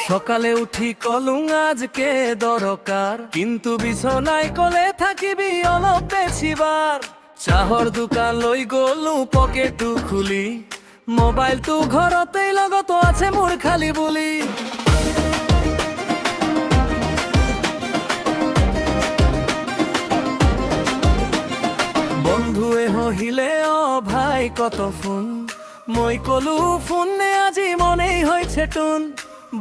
সকালে উঠি কলুং আজকে দরকার, কিন্তু বিছনায় কলে থাকিবি অলপ বেছিবার। চাহর দোকান লৈ গলু পকেটু খুলি, মোবাইল তু ঘৰতেই লগত আছে মোৰ খালি বুলি। বন্ধুৱে হহিলে অ ভাই কত ফোন, মই কলু ফোনে আজি মনেই হয়েছে টুন।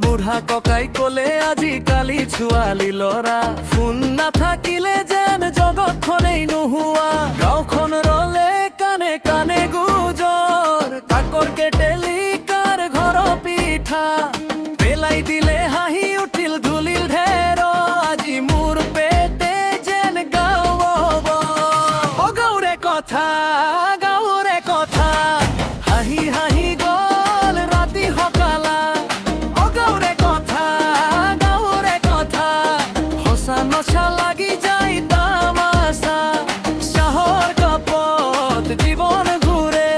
বুঢ়া ককাই কলে আজি কালি ছোৱালী লৰা, ফোন নাথাকিলে যেন জগতখনেই নোহোৱা। গাঁওখন ৰলে কানে কানে গুজৰ, কাকৰ কেটেলি কাৰ ঘৰ পিঠা, পেলাই দিলে হাঁহি উঠিল ধুলিল ঢেৰ। আজি মোৰ পেটে যেন গাঁৱব অ গাঁৱৰে কথা, গাঁৱৰে কথা, হাঁহি হাঁহি গল ৰাতি সকালা। নশা লাগি যাই তামাশা, চাহৰ কাপত জীৱন ঘূৰে,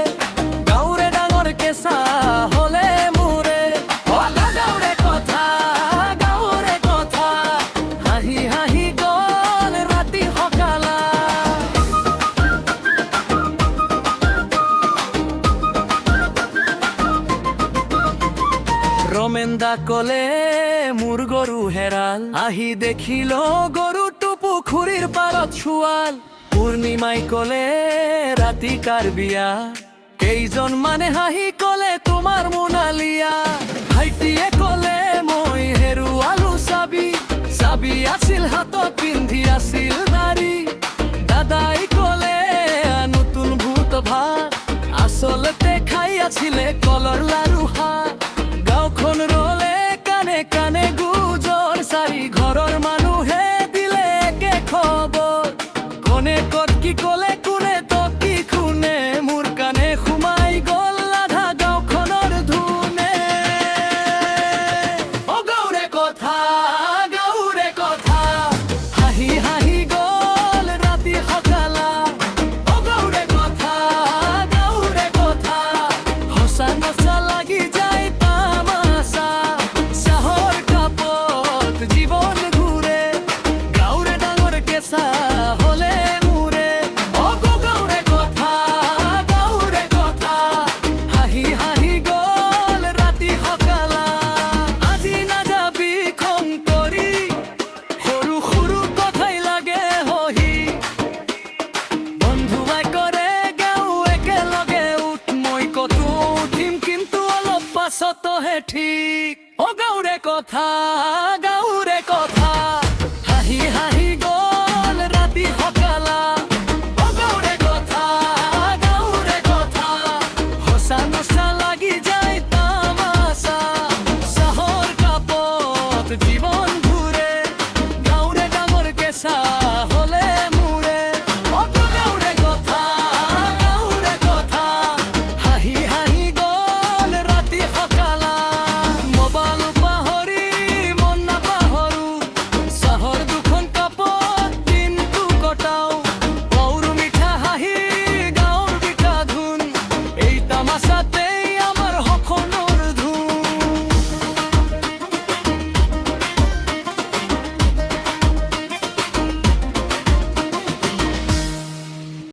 গাঁৱৰে ডাঙৰ কেঁচা হলে মোৰে। গাঁৱৰে কথা, গাঁৱৰে কথা, হাঁহি হাঁহি গল ৰাতি সকালা। ৰমেন্দা কলে মোৰ গৰু হেৰাল, আহি দেখিল গৰুটো পুখুৰীৰ পাৰত শুৱাল। পূৰ্ণিমাই কলে ৰাতি কাৰ বিয়া, কেইজন মানে হাঁহি কলে তোমাৰ মোনালিয়া। ভাইটিয়ে কলে মই হেৰুৱালো চাবি, চাবি আছিল হাতত পিন্ধি আছিল নাৰী। দাদাই কলে নতুন ভূত ভাত, আচলতে খাই আছিলে কলৰ লাৰু হাত। গাঁওখন ৰলে কানে কানে গুজৰ, চাৰি ঘৰৰ মানুহে দিলে একে খবৰ। কোনে কত কি কলে কোনে তো কি খুনে, মোৰ কানে সোমাই গল আধা গাঁওখনৰ ধুনে। অ গাঁৱৰে কথা, গাঁৱৰে কথা, হাঁহি হাঁহি গল ৰাতি সকালা। অ গাঁৱৰে কথা, গাঁৱৰে কথা, সঁচা নচা লাগি যায় তামাশা, চাহৰ কাপত জীৱন ঘূৰে, গাঁৱৰে ডাঙৰ কেঁচা হলে মোৰে। অ গাঁৱৰে কথা, গাঁৱৰে কথা, হাঁহি হাঁহি গল ৰাতি সকালা। আজি নাযাবি খং কৰি, সৰু সৰু কথাই লাগে হহি। বন্ধুৱাই কৰে গাঁও একেলগে উঠ, মই কতো উঠিম কিন্তু অলপ পাছতহে ঠিক। অ গাঁৱৰে কথা, গাঁৱৰে কথা, হাঁহি হাঁহি